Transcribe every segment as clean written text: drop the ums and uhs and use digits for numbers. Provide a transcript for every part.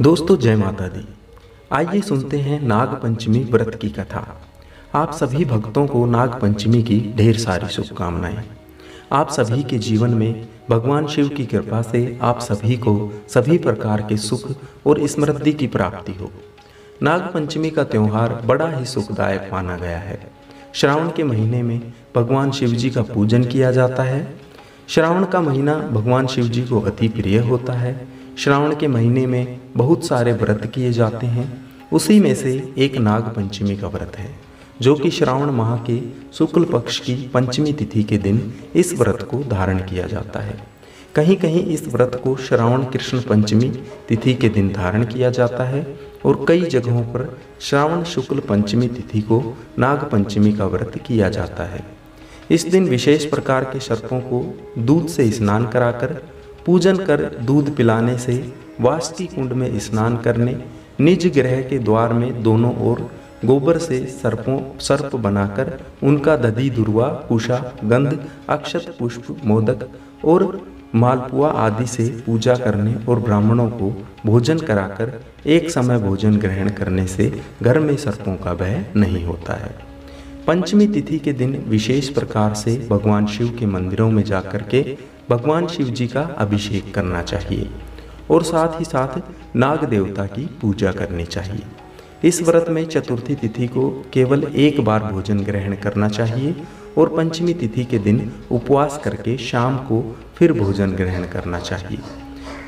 दोस्तों जय माता दी। आइए सुनते हैं नाग पंचमी व्रत की कथा। आप सभी भक्तों को नाग पंचमी की ढेर सारी शुभकामनाएं। आप सभी के जीवन में भगवान शिव की कृपा से आप सभी को सभी प्रकार के सुख और समृद्धि की प्राप्ति हो। नाग पंचमी का त्यौहार बड़ा ही सुखदायक माना गया है। श्रावण के महीने में भगवान शिव जी का पूजन किया जाता है। श्रावण का महीना भगवान शिव जी को अति प्रिय होता है। श्रावण के महीने में बहुत सारे व्रत किए जाते हैं। उसी में से एक नाग पंचमी का व्रत है, जो कि श्रावण माह के शुक्ल पक्ष की पंचमी तिथि के दिन इस व्रत को धारण किया जाता है। कहीं कहीं इस व्रत को श्रावण कृष्ण पंचमी तिथि के दिन धारण किया जाता है और कई जगहों पर श्रावण शुक्ल पंचमी तिथि को नाग पंचमी का व्रत किया जाता है। इस दिन विशेष प्रकार के सर्पों को दूध से स्नान कराकर, पूजन कर दूध पिलाने से, वास्ती कुंड में स्नान करने, निज गृह के द्वार में दोनों ओर गोबर से सर्प बनाकर उनका दधी दुर्वा कुशा गंध अक्षत पुष्प मोदक और मालपुआ आदि से पूजा करने और ब्राह्मणों को भोजन कराकर एक समय भोजन ग्रहण करने से घर में सर्पों का भय नहीं होता है। पंचमी तिथि के दिन विशेष प्रकार से भगवान शिव के मंदिरों में जाकर के भगवान शिव जी का अभिषेक करना चाहिए और साथ ही साथ नाग देवता की पूजा करनी चाहिए। इस व्रत में चतुर्थी तिथि को केवल एक बार भोजन ग्रहण करना चाहिए और पंचमी तिथि के दिन उपवास करके शाम को फिर भोजन ग्रहण करना चाहिए।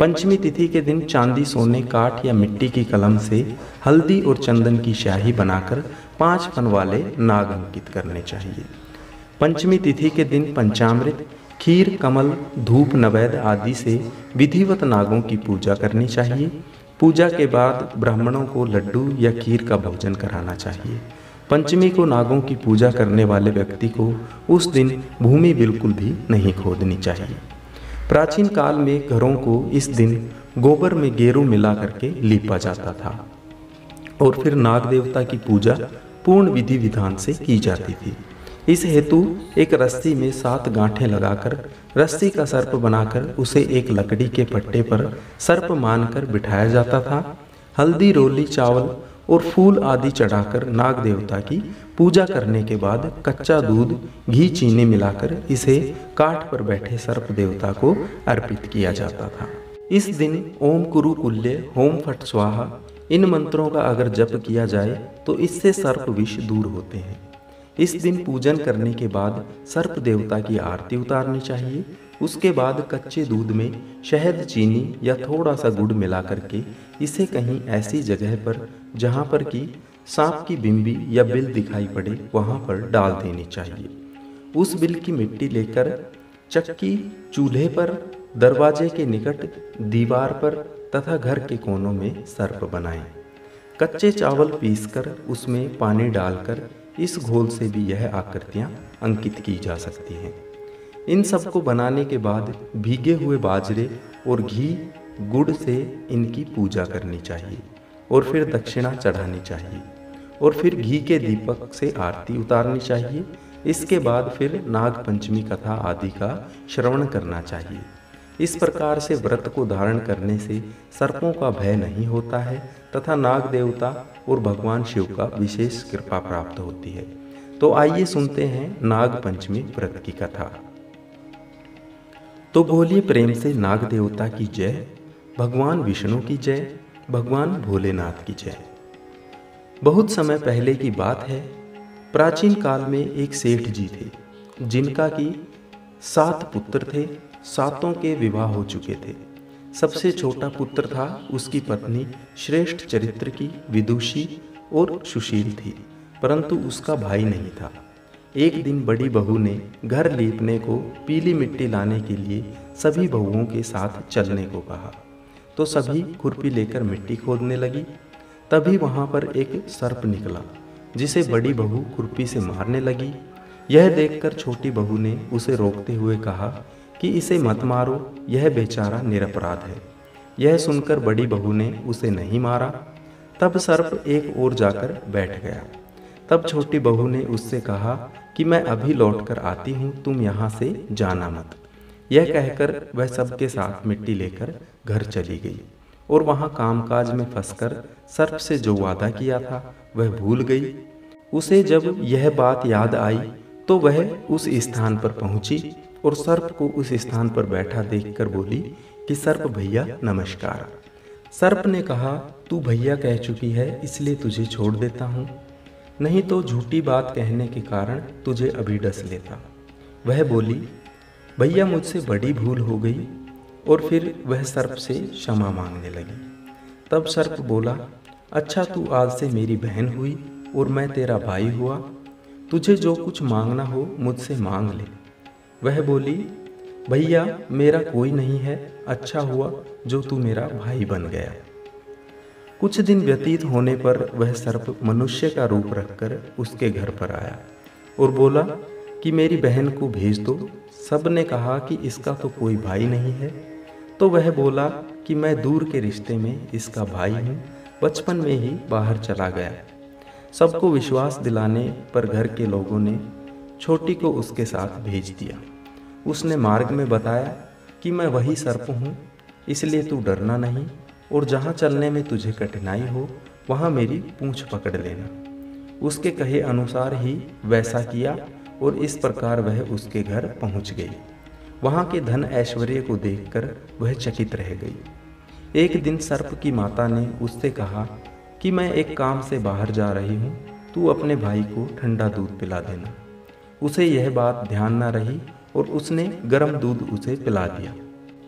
पंचमी तिथि के दिन चांदी, सोने, काठ या मिट्टी की कलम से हल्दी और चंदन की स्याही बनाकर 5 फन वाले नाग अंकित करने चाहिए। पंचमी तिथि के दिन पंचामृत, खीर, कमल, धूप, नैवेद्य आदि से विधिवत नागों की पूजा करनी चाहिए। पूजा के बाद ब्राह्मणों को लड्डू या खीर का भोजन कराना चाहिए। पंचमी को नागों की पूजा करने वाले व्यक्ति को उस दिन भूमि बिल्कुल भी नहीं खोदनी चाहिए। प्राचीन काल में घरों को इस दिन गोबर में गेरू मिला करके लीपा जाता था और फिर नाग देवता की पूजा पूर्ण विधि विधान से की जाती थी। इस हेतु एक रस्सी में 7 गांठें लगाकर रस्सी का सर्प बनाकर उसे एक लकड़ी के पट्टे पर सर्प मानकर बिठाया जाता था। हल्दी, रोली, चावल और फूल आदि चढ़ाकर नाग देवता की पूजा करने के बाद कच्चा दूध, घी, चीनी मिलाकर इसे काठ पर बैठे सर्प देवता को अर्पित किया जाता था। इस दिन ओम कुरु कुल्य, होम फट स्वाहा इन मंत्रों का अगर जप किया जाए तो इससे सर्प विष दूर होते हैं। इस दिन पूजन करने के बाद सर्प देवता की आरती उतारनी चाहिए। उसके बाद कच्चे दूध में शहद, चीनी या थोड़ा सा गुड़ मिला करके इसे कहीं ऐसी जगह पर जहाँ पर कि सांप की बिंबी या बिल दिखाई पड़े वहाँ पर डाल देनी चाहिए। उस बिल की मिट्टी लेकर चक्की, चूल्हे पर, दरवाजे के निकट, दीवार पर तथा घर के कोनों में सर्प बनाएं। कच्चे चावल पीसकर उसमें पानी डालकर इस घोल से भी यह आकृतियाँ अंकित की जा सकती हैं। इन सब को बनाने के बाद भीगे हुए बाजरे और घी, गुड़ से इनकी पूजा करनी चाहिए और फिर दक्षिणा चढ़ानी चाहिए और फिर घी के दीपक से आरती उतारनी चाहिए। इसके बाद फिर नाग पंचमी कथा आदि का श्रवण करना चाहिए। इस प्रकार से व्रत को धारण करने से सर्पों का भय नहीं होता है तथा नाग देवता और भगवान शिव का विशेष कृपा प्राप्त होती है। तो आइए सुनते हैं नाग पंचमी व्रत की कथा। तो बोलिए प्रेम से नाग देवता की जय, भगवान विष्णु की जय, भगवान भोलेनाथ की जय। बहुत समय पहले की बात है। प्राचीन काल में एक सेठ जी थे जिनका कि 7 पुत्र थे। 7 के विवाह हो चुके थे। सबसे छोटा पुत्र था, उसकी पत्नी श्रेष्ठ चरित्र की, विदुषी और सुशील थी, परंतु उसका भाई नहीं था। एक दिन बड़ी बहू ने घर लीपने को पीली मिट्टी लाने के लिए सभी बहुओं के साथ चलने को कहा, तो सभी खुरपी लेकर मिट्टी खोदने लगी। तभी वहाँ पर एक सर्प निकला जिसे बड़ी बहू खुरपी से मारने लगी। यह देखकर छोटी बहू ने उसे रोकते हुए कहा कि इसे मत मारो, यह बेचारा निरपराध है। यह सुनकर बड़ी बहू ने उसे नहीं मारा। तब सर्प एक ओर जाकर बैठ गया। तब छोटी बहू ने उससे कहा कि मैं अभी लौटकर आती हूँ, तुम यहाँ से जाना मत। यह कहकर वह सबके साथ मिट्टी लेकर घर चली गई। और वहाँ कामकाज में फंसकर सर्प से जो वादा किया था वह भूल गई। उसे जब यह बात याद आई तो वह उस स्थान पर पहुंची और सर्प को उस स्थान पर बैठा देखकर बोली कि सर्प भैया नमस्कार। सर्प ने कहा, तू भैया कह चुकी है इसलिए तुझे छोड़ देता हूँ, नहीं तो झूठी बात कहने के कारण तुझे अभी डस लेता। वह बोली, भैया मुझसे बड़ी भूल हो गई, और फिर वह सर्प से क्षमा मांगने लगी। तब सर्प बोला, अच्छा तू आज से मेरी बहन हुई और मैं तेरा भाई हुआ, तुझे जो कुछ मांगना हो मुझसे मांग ले। वह बोली, भैया मेरा कोई नहीं है, अच्छा हुआ जो तू मेरा भाई बन गया। कुछ दिन व्यतीत होने पर वह सर्प मनुष्य का रूप रखकर उसके घर पर आया और बोला कि मेरी बहन को भेज दो। सब ने कहा कि इसका तो कोई भाई नहीं है। तो वह बोला कि मैं दूर के रिश्ते में इसका भाई हूँ, बचपन में ही बाहर चला गया। सबको विश्वास दिलाने पर घर के लोगों ने छोटी को उसके साथ भेज दिया। उसने मार्ग में बताया कि मैं वही सर्प हूँ, इसलिए तू डरना नहीं, और जहाँ चलने में तुझे कठिनाई हो वहाँ मेरी पूंछ पकड़ लेना। उसके कहे अनुसार ही वैसा किया और इस प्रकार वह उसके घर पहुँच गई। वहाँ के धन ऐश्वर्य को देखकर वह चकित रह गई। एक दिन सर्प की माता ने उससे कहा कि मैं एक काम से बाहर जा रही हूँ, तू अपने भाई को ठंडा दूध पिला देना। उसे यह बात ध्यान न रही और उसने गर्म दूध उसे पिला दिया,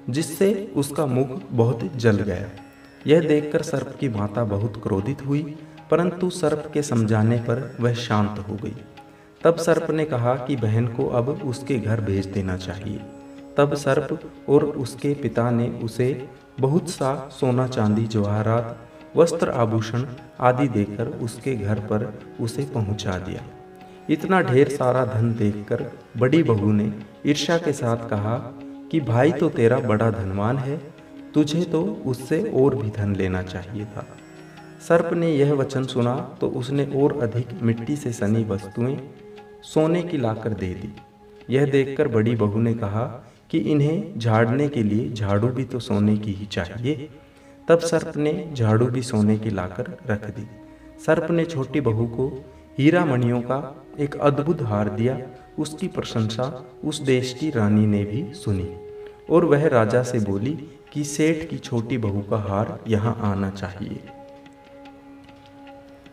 जिससे उसका मुख बहुत जल गया। यह देखकर सर्प की माता बहुत क्रोधित हुई, परंतु सर्प के समझाने पर वह शांत हो गई। तब सर्प ने कहा कि बहन को अब उसके घर भेज देना चाहिए। तब सर्प और उसके पिता ने उसे बहुत सा सोना चांदी जवाहरात वस्त्र आभूषण आदि देकर उसके घर पर उसे पहुंचा दिया। इतना ढेर सारा धन देखकर बड़ी बहू ने ईर्ष्या के साथ कहा कि भाई तो तेरा बड़ा धनवान है, तुझे तो उससे और भी धन लेना चाहिए था। सर्प ने यह वचन सुना तो उसने और अधिक मिट्टी से सनी वस्तुएं सोने की लाकर दे दी। यह देखकर बड़ी बहू ने कहा कि इन्हें झाड़ने के लिए झाड़ू भी तो सोने की ही चाहिए। तब सर्प ने झाड़ू भी सोने की लाकर रख दी। सर्प ने छोटी बहू को हीरा मणियों का एक अद्भुत हार दिया। उसकी प्रशंसा उस देश की रानी ने भी सुनी और वह राजा से बोली कि सेठ की छोटी बहू का हार यहाँ आना चाहिए।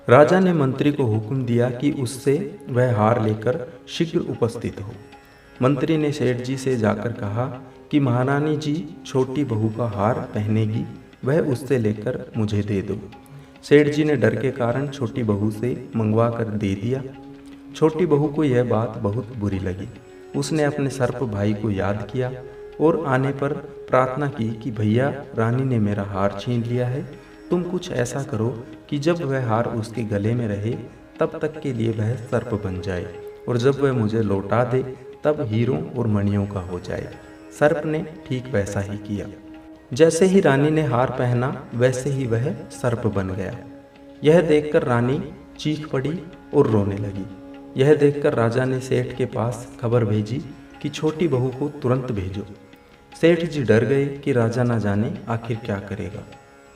राजा ने मंत्री को हुक्म दिया कि उससे वह हार लेकर शीघ्र उपस्थित हो। मंत्री ने सेठ जी से जाकर कहा कि महारानी जी छोटी बहू का हार पहनेगी, वह उससे लेकर मुझे दे दो। सेठ जी ने डर के कारण छोटी बहू से मंगवा कर दे दिया। छोटी बहू को यह बात बहुत बुरी लगी। उसने अपने सर्प भाई को याद किया और आने पर प्रार्थना की कि भैया रानी ने मेरा हार छीन लिया है, तुम कुछ ऐसा करो कि जब वह हार उसके गले में रहे तब तक के लिए वह सर्प बन जाए, और जब वह मुझे लौटा दे तब हीरों और मणियों का हो जाए। सर्प ने ठीक वैसा ही किया। जैसे ही रानी ने हार पहना वैसे ही वह सर्प बन गया। यह देखकर रानी चीख पड़ी और रोने लगी। यह देखकर राजा ने सेठ के पास खबर भेजी कि छोटी बहू को तुरंत भेजो। सेठ जी डर गए कि राजा न जाने आखिर क्या करेगा।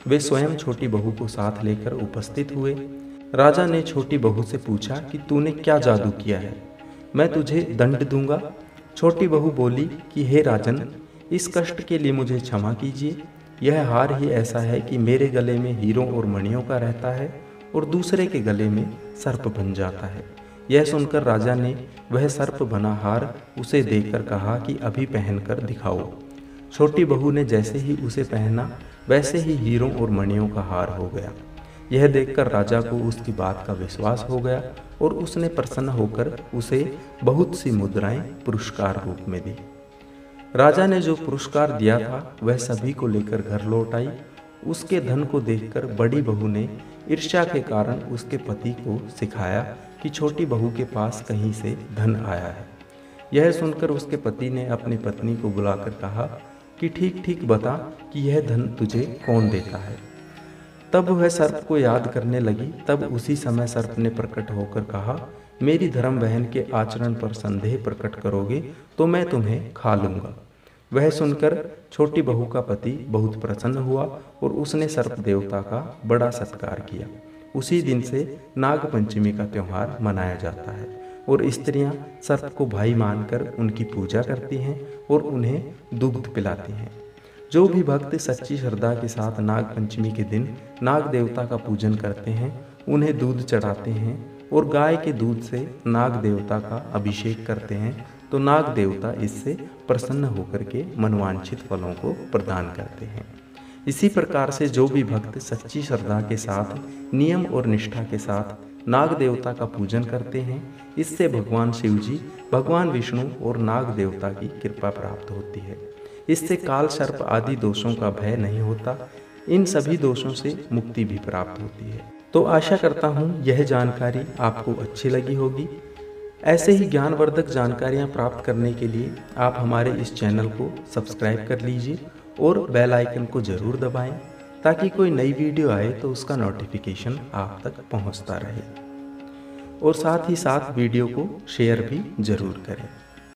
वे स्वयं छोटी बहू को साथ लेकर उपस्थित हुए। राजा ने छोटी बहू से पूछा कि तूने क्या जादू किया है, मैं तुझे दंड दूंगा। छोटी बहू बोली कि हे राजन, इस कष्ट के लिए मुझे क्षमा कीजिए। यह हार ही ऐसा है कि मेरे गले में हीरों और मणियों का रहता है और दूसरे के गले में सर्प बन जाता है। यह सुनकर राजा ने वह सर्प बना हार उसे देकर कहा कि अभी पहनकर दिखाओ। छोटी बहू ने जैसे ही उसे पहना वैसे ही हीरों और मणियों का हार हो गया। यह देखकर राजा को उसकी बात का विश्वास हो गया और उसने प्रसन्न होकर उसे बहुत सी मुद्राएं पुरस्कार रूप में दी। राजा ने जो पुरस्कार दिया था वह सभी को लेकर घर लौट आई। उसके धन को देखकर बड़ी बहू ने ईर्ष्या के कारण उसके पति को सिखाया कि छोटी बहू के पास कहीं से धन आया है। यह सुनकर उसके पति ने अपनी पत्नी को बुलाकर कहा कि ठीक ठीक बता कि यह धन तुझे कौन देता है। तब वह सर्प को याद करने लगी। तब उसी समय सर्प ने प्रकट होकर कहा, मेरी धर्म बहन के आचरण पर संदेह प्रकट करोगे तो मैं तुम्हें खा लूँगा। वह सुनकर छोटी बहू का पति बहुत प्रसन्न हुआ और उसने सर्प देवता का बड़ा सत्कार किया। उसी दिन से नाग पंचमी का त्यौहार मनाया जाता है और स्त्रियां सर्प को भाई मानकर उनकी पूजा करती हैं और उन्हें दुग्ध पिलाती हैं। जो भी भक्त सच्ची श्रद्धा के साथ नाग पंचमी के दिन नाग देवता का पूजन करते हैं, उन्हें दूध चढ़ाते हैं और गाय के दूध से नाग देवता का अभिषेक करते हैं, तो नाग देवता इससे प्रसन्न होकर के मनवांछित फलों को प्रदान करते हैं। इसी प्रकार से जो भी भक्त सच्ची श्रद्धा के साथ नियम और निष्ठा के साथ नाग देवता का पूजन करते हैं, इससे भगवान शिव जी, भगवान विष्णु और नाग देवता की कृपा प्राप्त होती है। इससे काल सर्प आदि दोषों का भय नहीं होता, इन सभी दोषों से मुक्ति भी प्राप्त होती है। तो आशा करता हूँ यह जानकारी आपको अच्छी लगी होगी। ऐसे ही ज्ञानवर्धक जानकारियाँ प्राप्त करने के लिए आप हमारे इस चैनल को सब्सक्राइब कर लीजिए और बेल आइकन को ज़रूर दबाएं, ताकि कोई नई वीडियो आए तो उसका नोटिफिकेशन आप तक पहुंचता रहे। और साथ ही साथ वीडियो को शेयर भी ज़रूर करें।